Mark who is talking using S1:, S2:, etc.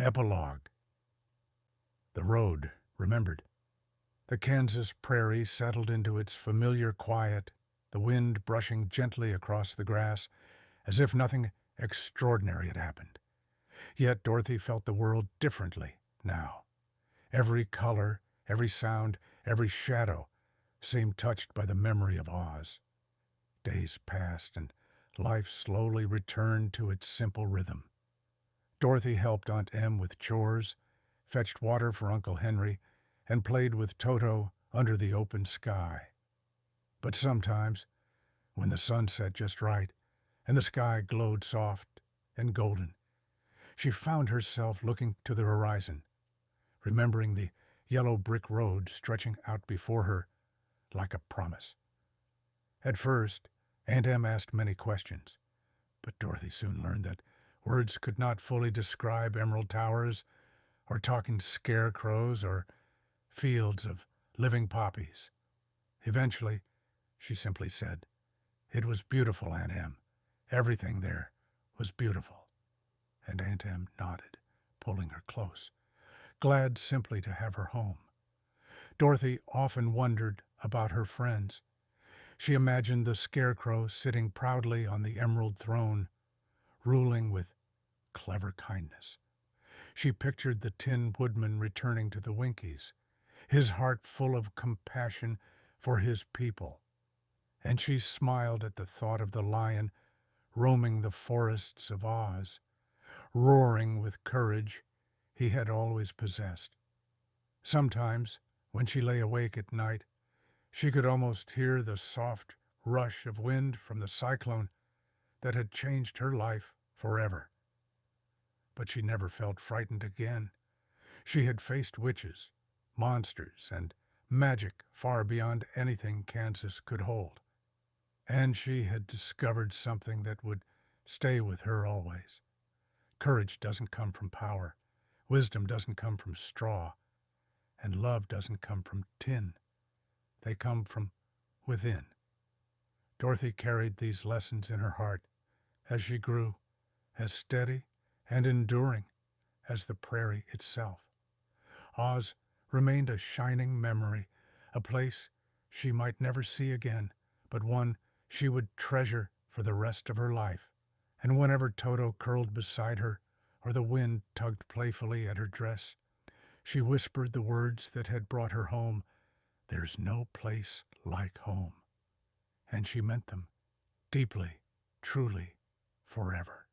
S1: Epilogue. The road, remembered. The Kansas prairie settled into its familiar quiet, the wind brushing gently across the grass, as if nothing extraordinary had happened. Yet Dorothy felt the world differently now. Every color, every sound, every shadow seemed touched by the memory of Oz. Days passed, and life slowly returned to its simple rhythm. Dorothy helped Aunt Em with chores, fetched water for Uncle Henry, and played with Toto under the open sky. But sometimes, when the sun set just right and the sky glowed soft and golden, she found herself looking to the horizon, remembering the yellow brick road stretching out before her like a promise. At first, Aunt Em asked many questions, but Dorothy soon learned that words could not fully describe emerald towers, or talking scarecrows, or fields of living poppies. Eventually, she simply said, "It was beautiful, Aunt Em. Everything there was beautiful." And Aunt Em nodded, pulling her close, glad simply to have her home. Dorothy often wondered about her friends. She imagined the scarecrow sitting proudly on the emerald throne, ruling with clever kindness. She pictured the Tin Woodman returning to the Winkies, his heart full of compassion for his people. And she smiled at the thought of the lion roaming the forests of Oz, roaring with courage he had always possessed. Sometimes, when she lay awake at night, she could almost hear the soft rush of wind from the cyclone that had changed her life forever. But she never felt frightened again. She had faced witches, monsters, and magic far beyond anything Kansas could hold. And she had discovered something that would stay with her always. Courage doesn't come from power, wisdom doesn't come from straw, and love doesn't come from tin. They come from within. Dorothy carried these lessons in her heart as she grew, as steady and enduring as the prairie itself. Oz remained a shining memory, a place she might never see again, but one she would treasure for the rest of her life. And whenever Toto curled beside her, or the wind tugged playfully at her dress, she whispered the words that had brought her home, "There's no place like home." And she meant them deeply, truly, forever.